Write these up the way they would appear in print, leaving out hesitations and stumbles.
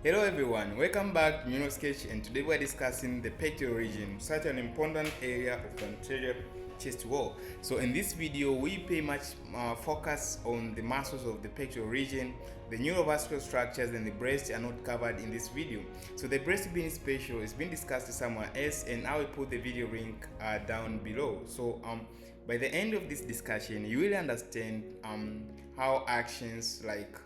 Hello everyone, welcome back to Neurosketch, and today we're discussing the pectoral region, such an important area of the anterior chest wall. So in this video, we pay much focus on the muscles of the pectoral region. The neurovascular structures and the breast are not covered in this video. So the breast being special is being discussed somewhere else, and I will put the video link down below. So by the end of this discussion, you will understand how actions like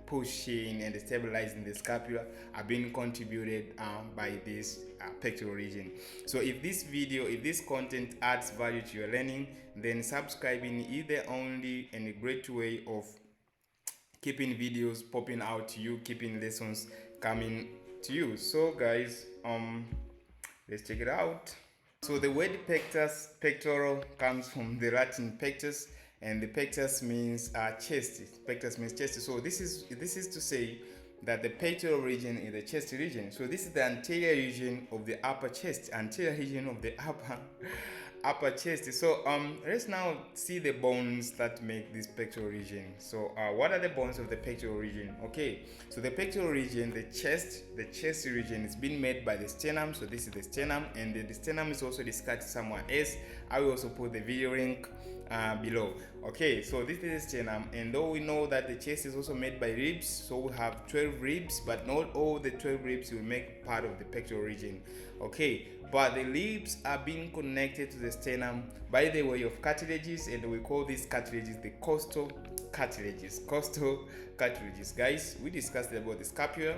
pushing and stabilizing the scapula are being contributed by this pectoral region. So if this content adds value to your learning, then subscribing is the only and a great way of keeping videos popping out to you, keeping lessons coming to you. So guys, let's check it out. So the word pectoral comes from the Latin pectus, and the pectus means chest. Pectus means chest. So this is to say that the pectoral region is the chest region. So this is the anterior region of the upper chest, anterior region of the upper chest. So let's now see the bones that make this pectoral region. So what are the bones of the pectoral region? Okay, so the pectoral region, the chest region is being made by the sternum. So this is the sternum, and the sternum is also discussed somewhere else. I will also put the video link below. Okay, so this is the sternum, and though we know that the chest is also made by ribs, so we have 12 ribs, but not all the 12 ribs will make part of the pectoral region. Okay, but the ribs are being connected to the sternum by the way of cartilages, and we call these cartilages the costal cartilages. Guys, we discussed about the scapula.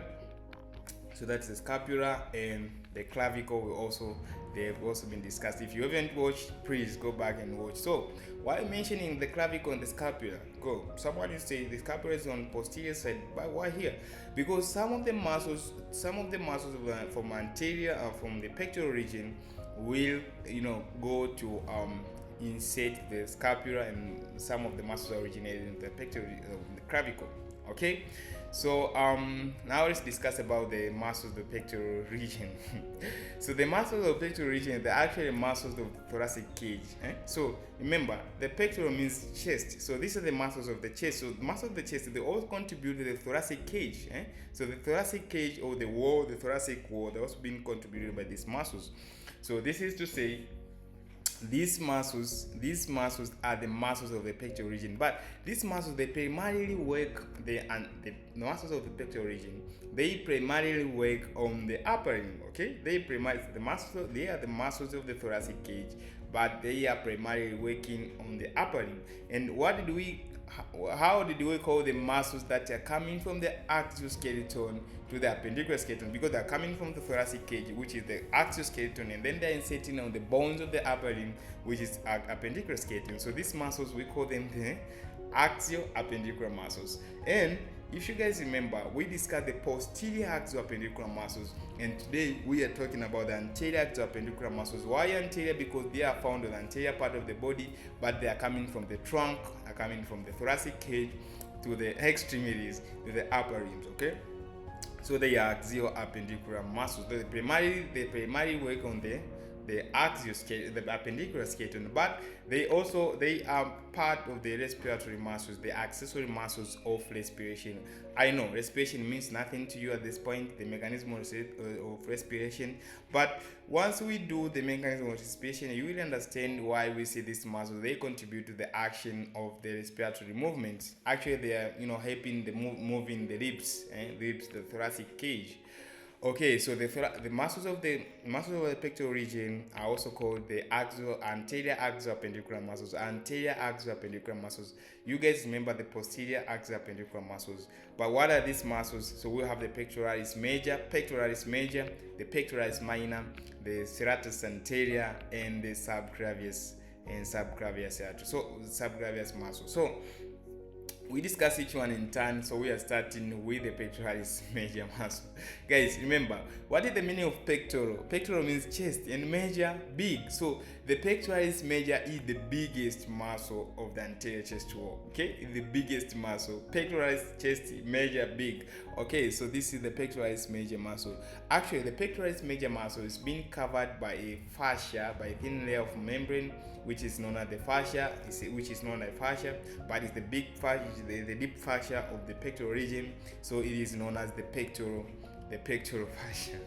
So that's the scapula, and the clavicle they've also been discussed. If you haven't watched, please go back and watch. So while mentioning the clavicle and the scapula, somebody say the scapula is on posterior side, but why here? Because some of the muscles from anterior from the pectoral region will go to insert the scapula, and some of the muscles originated in the pectoral the clavicle. Okay, so now let's discuss about the muscles of the pectoral region. So the muscles of the pectoral region, they're actually muscles of the thoracic cage. So remember, the pectoral means chest. So these are the muscles of the chest. So the muscles of the chest, they all contribute to the thoracic cage. So the thoracic cage, or the wall, the thoracic wall, they're also being contributed by these muscles. So this is to say, these muscles are the muscles of the pectoral region, but these muscles, they primarily work the muscles of the pectoral region, they primarily work on the upper limb. Okay, they are the muscles of the thoracic cage, but they are primarily working on the upper limb. And how did we call the muscles that are coming from the axioskeleton to the appendicular skeleton? Because they are coming from the thoracic cage, which is the axioskeleton, and then they are inserting on the bones of the upper limb, which is appendicular skeleton. So these muscles, we call them the axio-appendicular muscles. And if you guys remember, we discussed the posterior axio-appendicular muscles, and today we are talking about the anterior axio-appendicular muscles. Why anterior? Because they are found on the anterior part of the body, but they are coming from the trunk, are coming from the thoracic cage to the extremities, to the upper limbs. Okay, so they are axio-appendicular muscles. They primarily work on the appendicular skeleton, but they are part of the respiratory muscles, the accessory muscles of respiration. I know respiration means nothing to you at this point, the mechanism of respiration, but once we do the mechanism of respiration, you will understand why we see these muscles. They contribute to the action of the respiratory movements. Actually, they are helping the moving the ribs, the thoracic cage. Okay, so the muscles of the pectoral region are also called the anterior axio-appendicular muscles. Anterior axio-appendicular muscles. You guys remember the posterior axio-appendicular muscles. But what are these muscles? So we have the pectoralis major, the pectoralis minor, the serratus anterior, and the subclavius serratus. So subclavius muscle. So we discuss each one in turn, so we are starting with the pectoralis major muscle. Guys, remember, what is the meaning of pectoral? Pectoral means chest, and major, big. So the pectoralis major is the biggest muscle of the anterior chest wall. Okay, the biggest muscle. Pectoralis chest, major, big. Okay, so this is the pectoralis major muscle. Actually, the pectoralis major muscle is being covered by a fascia, by a thin layer of membrane, which is known as the fascia, but it's the big fascia, the deep fascia of the pectoral region. So it is known as the pectoral the pectoral fascia.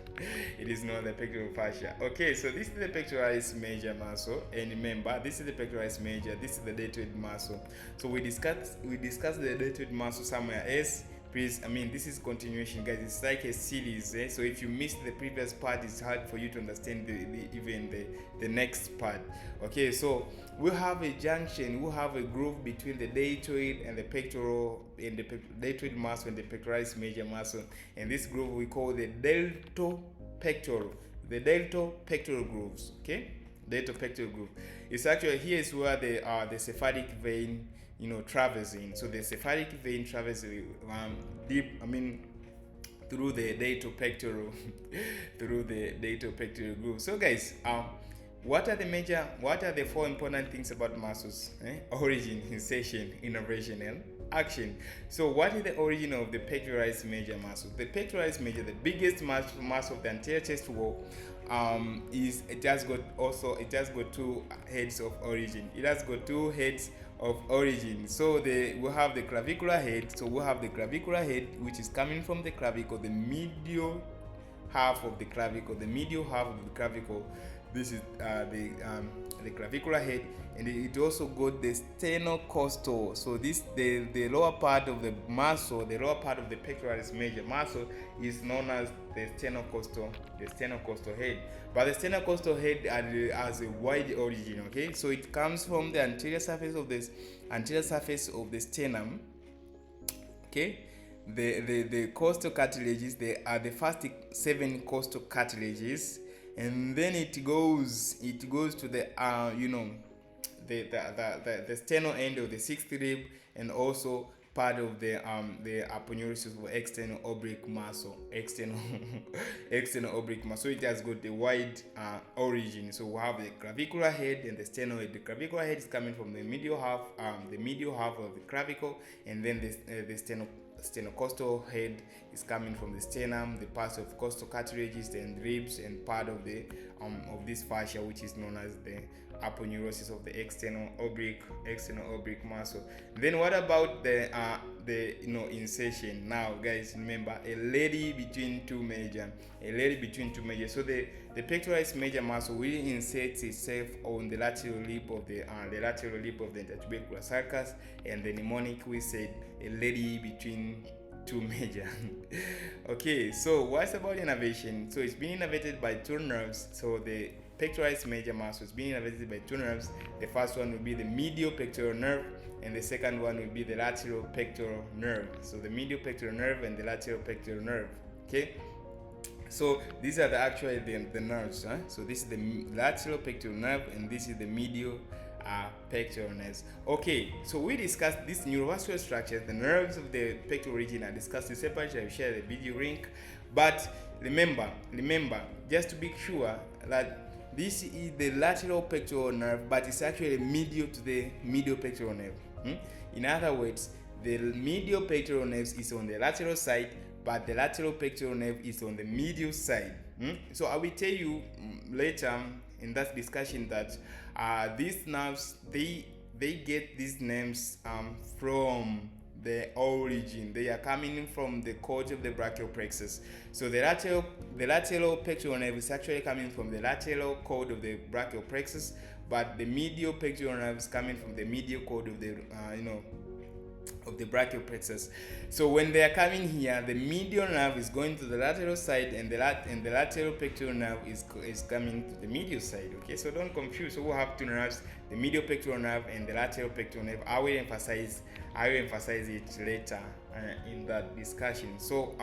It is not the pectoral fascia. Okay, so this is the pectoralis major muscle, and remember, this is the pectoralis major, this is the deltoid muscle. So we discussed the deltoid muscle somewhere else. Please, I mean, this is continuation, guys. It's like a series, eh? So if you missed the previous part, it's hard for you to understand the next part. Okay, so we have a junction, we have a groove between the deltoid and the pectoral, and the deltoid muscle and the pectoralis major muscle, and this groove we call the deltopectoral, the deltopectoral grooves. Okay, deltopectoral groove. It's actually, here is where the cephalic vein, you know, traversing. So the cephalic vein traverses deep, I mean, through the deltopectoral through the deltopectoral groove. So guys, what are the four important things about muscles? Origin, insertion, innervation, and action. So what is the origin of the pectoralis major muscle? The pectoralis major, the biggest muscle of the anterior chest wall, it has got two heads of origin. It has got two heads of origin. So we have the clavicular head. So we have the clavicular head, which is coming from the clavicle, the medial half of the clavicle, This is the clavicular head, and it also got the sternocostal. So this the lower part of the muscle, the lower part of the pectoralis major muscle is known as the sternocostal head. But the sternocostal head has a wide origin. Okay, so it comes from the anterior surface of the sternum. Okay, the costal cartilages, they are the first 7 costal cartilages, and then it goes to the the sternal end of the 6th rib, and also part of the aponeurosis of external oblique muscle, external oblique muscle. So it has got a wide origin. So we have the clavicular head and the sternal head. The clavicular head is coming from the medial half of the clavicle, and then the sternocostal head is coming from the sternum, the parts of costal cartilages and ribs, and part of the of this fascia, which is known as the aponeurosis of the external oblique muscle. Then what about the insertion? Now guys, remember, a lady between two major. So the pectoralis major muscle will insert itself on the lateral lip of the intertubercular sulcus, and the mnemonic we said, a lady between two major. Okay, so what's about innervation? So it's being innervated by two nerves. So the pectoralis major muscle is being innervated by two nerves. The first one will be the medial pectoral nerve, and the second one will be the lateral pectoral nerve. So the medial pectoral nerve and the lateral pectoral nerve. Okay, so these are the nerves. So this is the lateral pectoral nerve, and this is the medial pectoral nerves. Okay, so we discussed these neurovascular structures. The nerves of the pectoral region are discussed separately. I will share the video link. But remember, just to be sure that this is the lateral pectoral nerve, but it's actually medial to the medial pectoral nerve. In other words, the medial pectoral nerve is on the lateral side, but the lateral pectoral nerve is on the medial side. So I will tell you later in that discussion that these nerves, they get these names from the origin. They are coming from the cord of the brachial plexus. So the lateral pectoral nerve is actually coming from the lateral cord of the brachial plexus, but the medial pectoral nerve is coming from the medial cord of the of the brachial plexus. So when they are coming here, the medial nerve is going to the lateral side, and the lateral pectoral nerve is coming to the medial side. Okay, so don't confuse. So we'll have two nerves, the medial pectoral nerve and the lateral pectoral nerve. I will emphasize it later in that discussion. So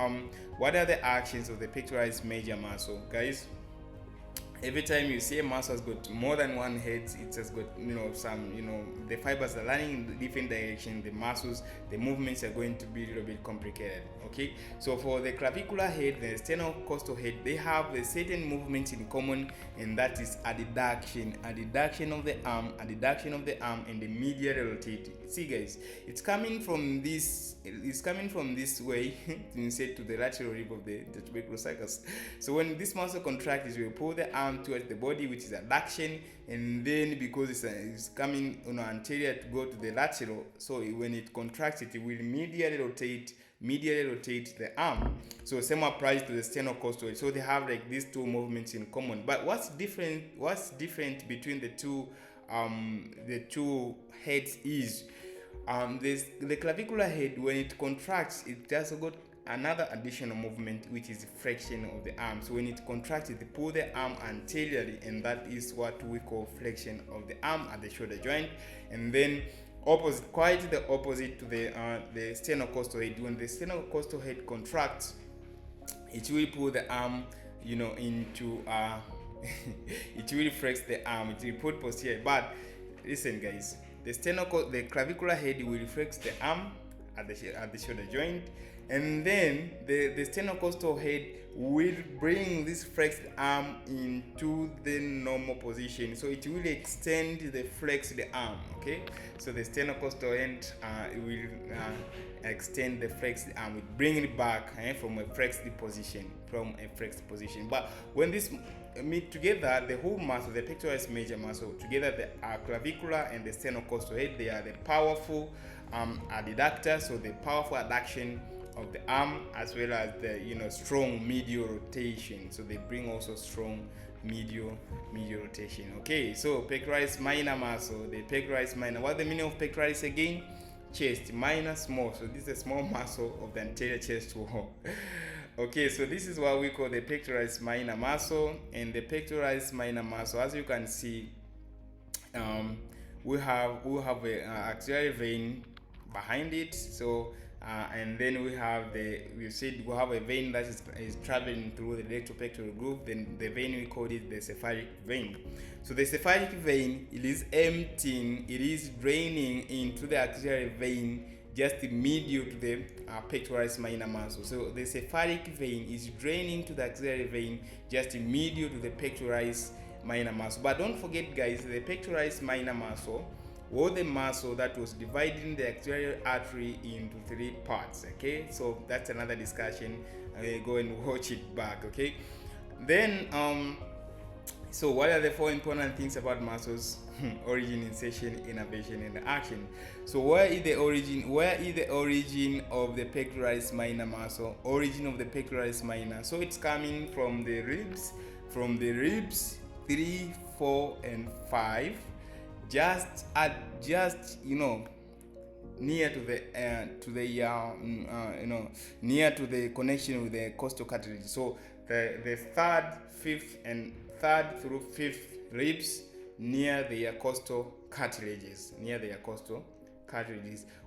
what are the actions of the pectoralis major muscle, guys? Every time you see a muscle has got more than one head, it has got the fibers are running in different directions. The muscles, the movements are going to be a little bit complicated. Okay, so for the clavicular head, the sternocostal head, they have a certain movements in common, and that is adduction of the arm, and the medial rotating. See guys, it's coming from this way to insert to the lateral rib of the tubercular sulcus. So when this muscle contracts, you will pull the arm towards the body, which is adduction, and then because it's coming anterior to go to the lateral, so when it contracts, it will medially rotate medially rotate the arm. So same applies to the sternocostal. So they have like these two movements in common. But what's different between the two heads is the clavicular head, when it contracts, it just got another additional movement, which is flexion of the arm. So when it contracts, it pulls the arm anteriorly, and that is what we call flexion of the arm at the shoulder joint. And then quite the opposite to the sternocostal head. When the sternocostal head contracts, it will pull the arm, into it will flex the arm. It will put posterior. But listen, guys, the clavicular head will flex the arm at the shoulder joint, and then the sternocostal head will bring this flexed arm into the normal position. So it will extend the flexed arm. Okay, so the sternocostal end will extend the flexed arm, will bring it back from a flexed position. But when this meet together, the whole muscle, the pectoralis major muscle, together the clavicular and the sternocostal head, they are the powerful adductor, so the powerful adduction of the arm, as well as the strong medial rotation. So they bring also strong medial rotation. Okay, so pectoralis minor muscle, the pectoralis minor. What's the meaning of pectoralis again? Chest, minor, small. So this is a small muscle of the anterior chest wall. Okay, so this is what we call the pectoralis minor muscle. And the pectoralis minor muscle, as you can see, we have a axillary vein behind it. So and then we have we have a vein that is traveling through the rectopectoral groove. Then the vein, we call it the cephalic vein. So the cephalic vein, it is emptying, it is draining into the axillary vein just medial to the pectoralis minor muscle. So the cephalic vein is draining to the axillary vein just medial to the pectoralis minor muscle. But don't forget, guys, the pectoralis minor muscle was the muscle that was dividing the axillary artery into 3 parts. Okay, so that's another discussion. Go and watch it back. Okay, then so what are the 4 important things about muscles? Origin, insertion, innervation, and action. So where is the origin of the pectoralis minor muscle? Origin of the pectoralis minor. So it's coming from the ribs 3, 4, and 5, just near to the connection with the costal cartilage. So the 3rd, 5th through 5th ribs near the costal cartilages.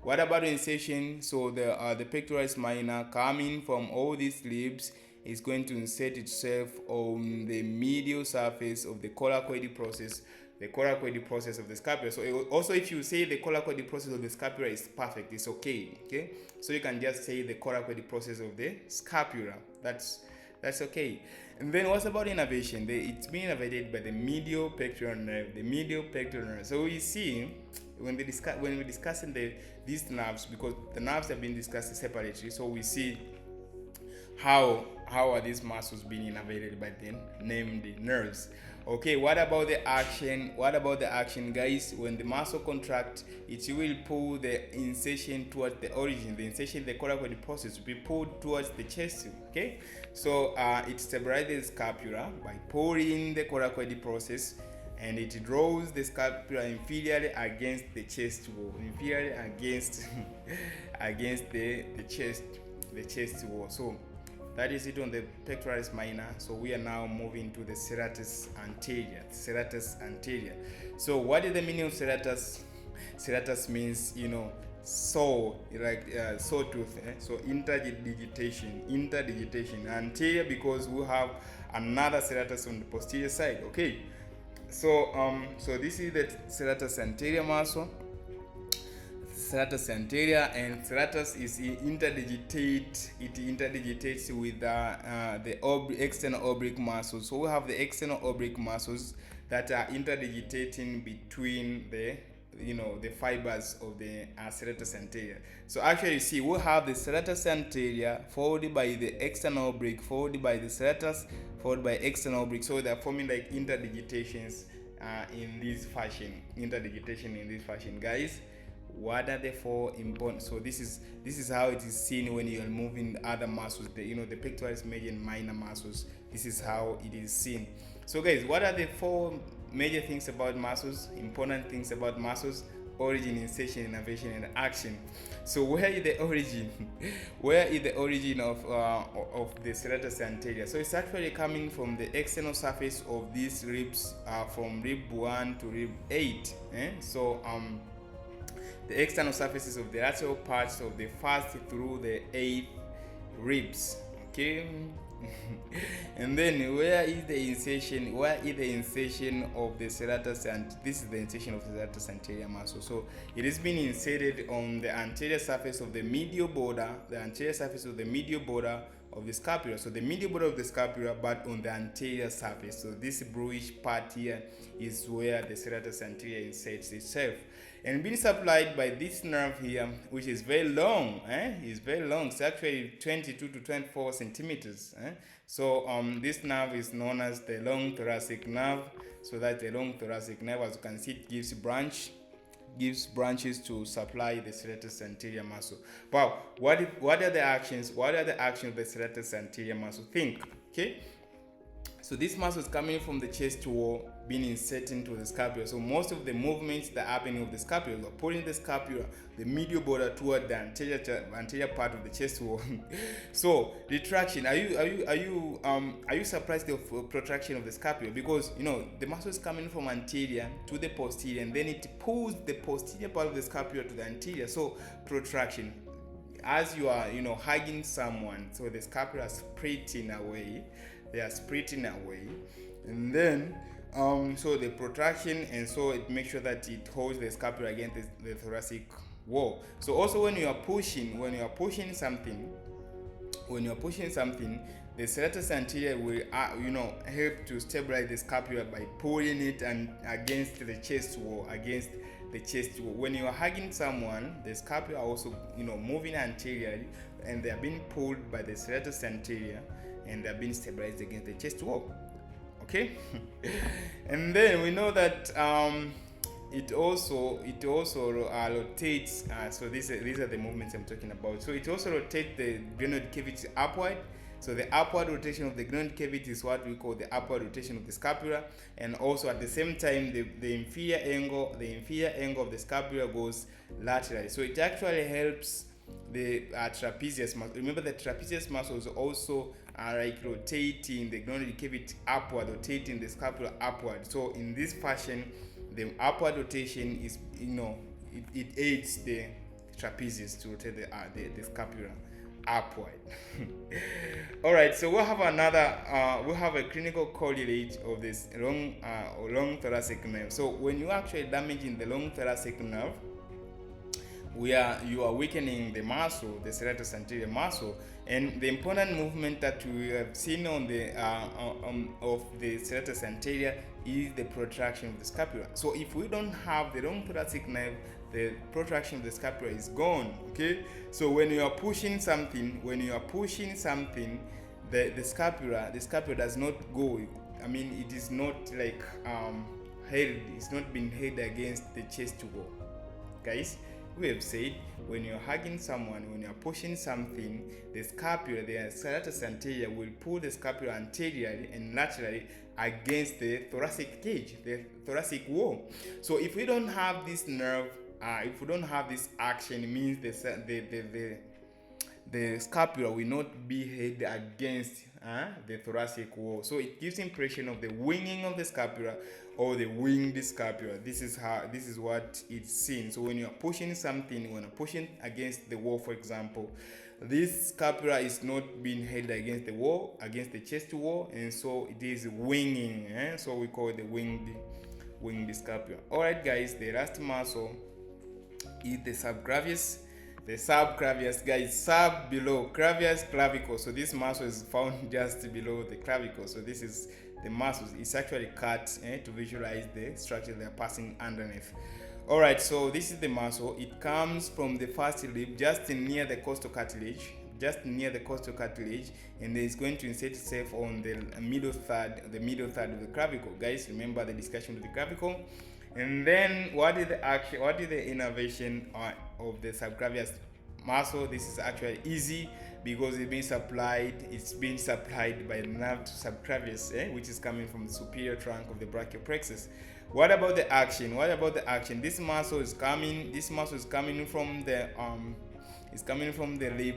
What about insertion? So the pectoralis minor, coming from all these ribs, is going to insert itself on the medial surface of the coracoid process, of the scapula. So also, if you say the coracoid process of the scapula is perfect, it's okay. Okay, so you can just say the coracoid process of the scapula. That's okay. And then what's about innervation? It's being innervated by the medial pectoral nerve. So we see when we're discussing these nerves, because the nerves have been discussed separately, so we see how are these muscles being innervated by the named nerves. Okay, what about the action? Guys? When the muscle contracts, it will pull the insertion towards the origin. The insertion, the coracoid process, will be pulled towards the chest. Okay, so it stabilizes the scapula by pulling the coracoid process, and it draws the scapula inferiorly against the chest wall, against the chest wall. So that is it on the pectoralis minor. So we are now moving to the serratus anterior. So what is the meaning of serratus? Serratus means, saw, like sawtooth. So interdigitation. Anterior, because we have another serratus on the posterior side. Okay. So this is the serratus anterior muscle. Serratus anterior, and serratus is interdigitate. It interdigitates with the external oblique muscles. So we have the external oblique muscles that are interdigitating between the fibers of the serratus anterior. So actually, you see, we have the serratus anterior followed by the external oblique, followed by the serratus, followed by external oblique. So they are forming like interdigitations in this fashion, guys. what are the four important. So this is how it is seen when you are moving other muscles, the the pectoralis major and minor muscles. This is how it is seen. So guys, what are the four major things about muscles, important things about muscles? Origin, insertion, innervation, and action. So where is the origin? Where is the origin of the serratus anterior? So it's actually coming from the external surface of these ribs, from rib 1 to rib 8. So the external surfaces of the lateral parts of the first through the 8th ribs. Okay. And then where is the insertion? Where is the insertion of the serratus? And this is the insertion of the serratus anterior muscle. So it has been inserted on the anterior surface of the medial border, the anterior surface of the medial border of the scapula. So the medial border of the scapula, but on the anterior surface. So this bluish part here is where the serratus anterior inserts itself, and being supplied by this nerve here, which is very long. It's very long. It's actually 22 to 24 centimeters. So this nerve is known as the long thoracic nerve. So that's the long thoracic nerve. As you can see, it gives branches to supply the serratus anterior muscle. But what are the actions? What are the actions of the serratus anterior muscle? Think. Okay. So this muscle is coming from the chest wall, being inserted into the scapula. So most of the movements that are happening with the scapula are pulling the scapula, the medial border, toward the anterior part of the chest wall. So retraction. Are you surprised of protraction of the scapula? Because the muscle is coming from anterior to the posterior, and then it pulls the posterior part of the scapula to the anterior. So protraction. As you are hugging someone, so the scapula is splitting away. They are splitting away, and then so the protraction, and so it makes sure that it holds the scapula against the thoracic wall. So also when you are pushing something, the serratus anterior will help to stabilize the scapula by pulling it and against the chest wall, When you are hugging someone, the scapula also moving anteriorly, and they are being pulled by the serratus anterior, and they are being stabilized against the chest wall. Okay. And then we know that it also rotates. So these are the movements I'm talking about. So it also rotates the glenoid cavity upward. So the upward rotation of the glenoid cavity is what we call the upward rotation of the scapula, and also at the same time the inferior angle of the scapula goes laterally. So it actually helps the trapezius muscle. Remember, the trapezius muscle is also like rotating the glenoid cavity upward, rotating the scapula upward. So in this fashion, the upward rotation is it aids the trapezius to rotate the scapula upward. All right, so we'll have a clinical correlate of this long thoracic nerve. So when you actually damaging the long thoracic nerve, you are weakening the muscle, the serratus anterior muscle, and the important movement that we have seen on the of the serratus anterior is the protraction of the scapula. So if we don't have the long thoracic nerve, the protraction of the scapula is gone. Okay, so when you are pushing something, the scapula does not go. I mean, it is not like held. It's not been held against the chest wall, guys. We have said when you're hugging someone, when you're pushing something, the scapula, the serratus anterior, will pull the scapula anteriorly and laterally against the thoracic cage, the thoracic wall. So if we don't have this nerve, if we don't have this action, it means the scapula will not be held against the thoracic wall. So it gives impression of the winging of the scapula or the winged scapula. This is what it's seen. So when you're pushing something, when you're pushing against the wall, for example, this scapula is not being held against the wall, against the chest wall, and so it is winging. So we call it the winged scapula. All right, guys, the last muscle is the subclavius. The subclavius, guys, sub below clavius, clavicle. So this muscle is found just below the clavicle. So this is the muscles. It's actually cut to visualize the structure they are passing underneath. All right, so this is the muscle. It comes from the first rib, just near the costal cartilage, and it's going to insert itself on the middle third of the clavicle. Guys, remember the discussion of the clavicle. And then what is the action? What is the innervation of the subclavius muscle? This is actually easy because it's being supplied by the nerve to subclavius, which is coming from the superior trunk of the brachial plexus. What about the action? What about the action? This muscle is coming. This muscle is coming from the rib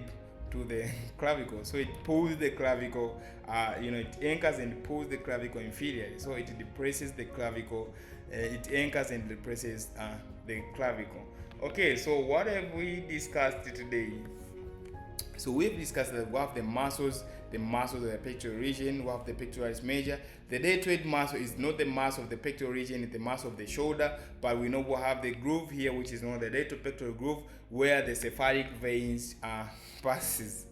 to the clavicle. So it pulls the clavicle. It anchors and pulls the clavicle inferior. So it depresses the clavicle. It anchors and depresses the clavicle. Okay, so what have we discussed today? So we've discussed that we have the muscles of the pectoral region, we have the pectoralis major. The deltoid muscle is not the muscle of the pectoral region, it's the muscle of the shoulder, but we know we have the groove here, which is known as the deltopectoral groove, where the cephalic veins passes.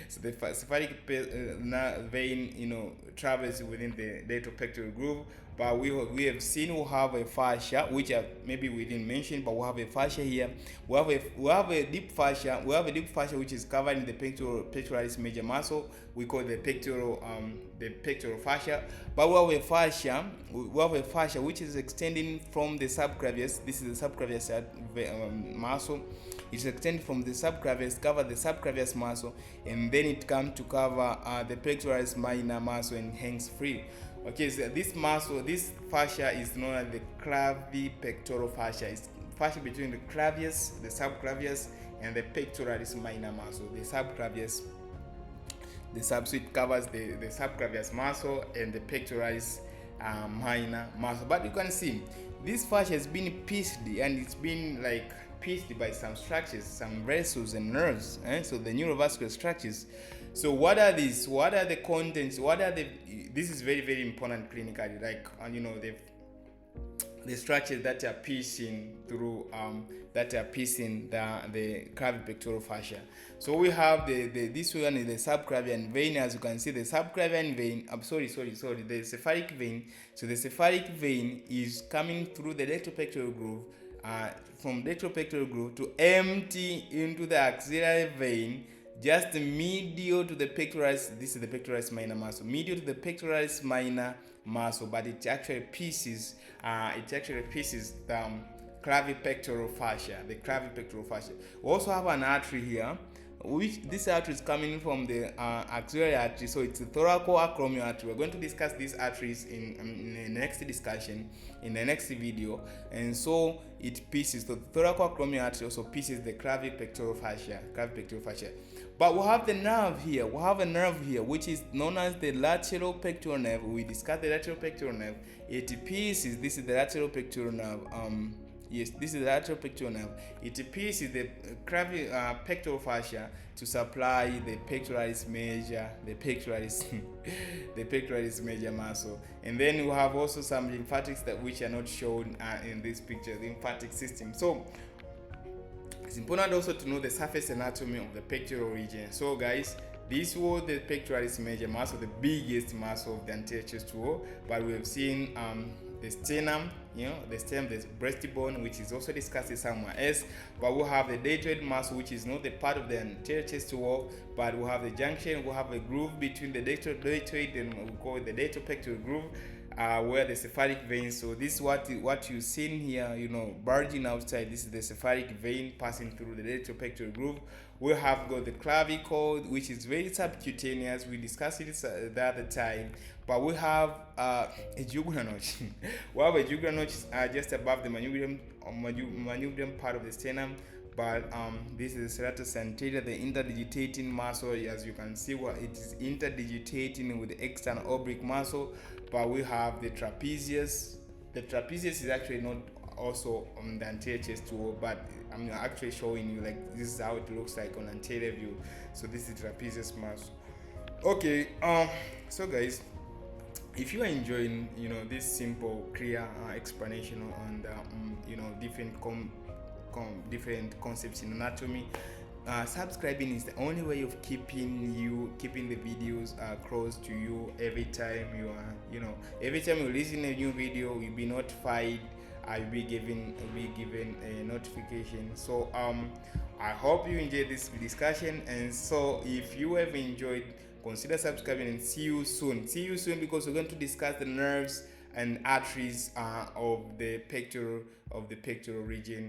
So the cephalic vein, travels within the deltopectoral groove. But we have seen we have a fascia, which maybe we didn't mention, but we have a fascia here. We have a deep fascia. We have a deep fascia which is covered in the pectoralis major muscle. We call the pectoral fascia. But we have a fascia which is extending from the subclavius. This is the subclavius muscle. It's extended from the subclavius, cover the subclavius muscle, and then it comes to cover the pectoralis minor muscle and hangs free. Okay, so this fascia is known as the clavipectoral fascia. It's fascia between the clavius, the subclavius, and the pectoralis minor muscle. So it covers the subclavius muscle and the pectoralis minor muscle. But you can see this fascia has been pieced, and it's been pieced by some structures, some vessels and nerves. So the neurovascular structures. So what are these? What are the contents? This is very, very important clinically. The structures that are piecing through the clavipectoral fascia. So we have this one is the subclavian vein. As you can see, the subclavian vein. The cephalic vein. So the cephalic vein is coming through the deltopectoral groove. From deltopectoral groove to empty into the axillary vein, just medial to the pectoralis. This is the pectoralis minor muscle, medial to the pectoralis minor muscle, but it actually pieces the clavipectoral fascia, We also have an artery here, which this artery is coming from the axillary artery, so it's the thoracoacromial artery. We're going to discuss these arteries in the next discussion, in the next video. And so it pieces, so the thoracoacromial artery also pieces the clavipectoral fascia. But we have the nerve here. We have a nerve here, which is known as the lateral pectoral nerve. We discussed the lateral pectoral nerve. It pieces. This is the lateral pectoral nerve. Yes, this is the lateral pectoral nerve. It pieces the pectoral fascia to supply the pectoralis major, the pectoralis major muscle. And then we have also some lymphatics which are not shown in this picture, the lymphatic system. So it's important also to know the surface anatomy of the pectoral region. So guys, this was the pectoralis major muscle, the biggest muscle of the anterior chest wall. But we have seen the sternum, the breastbone, which is also discussed somewhere else. But we have the deltoid muscle, which is not the part of the anterior chest wall, but we have the junction. We have a groove between the deltoid and we call it the deltopectoral groove, where the cephalic vein. So this is what you seen here, bulging outside. This is the cephalic vein passing through the deltopectoral groove. We have got the clavicle, which is very subcutaneous. We discussed it the other time. But we have a jugular notch. We have a jugular notch just above the manubrium part of the sternum. But this is the serratus anterior, the interdigitating muscle. As you can see, it is interdigitating with the external oblique muscle. But we have the trapezius. The trapezius is actually not also on the anterior chest wall, but I'm actually showing you this is how it looks like on anterior view. So this is trapezius muscle. Okay, so guys, if you are enjoying this simple clear explanation on the different concepts in anatomy, subscribing is the only way of keeping the videos close to you. Every time you listen a new video, you'll be notified. I'll be given a notification. So I hope you enjoyed this discussion, and so if you have enjoyed, consider subscribing, and see you soon because we're going to discuss the nerves and arteries of the pectoral region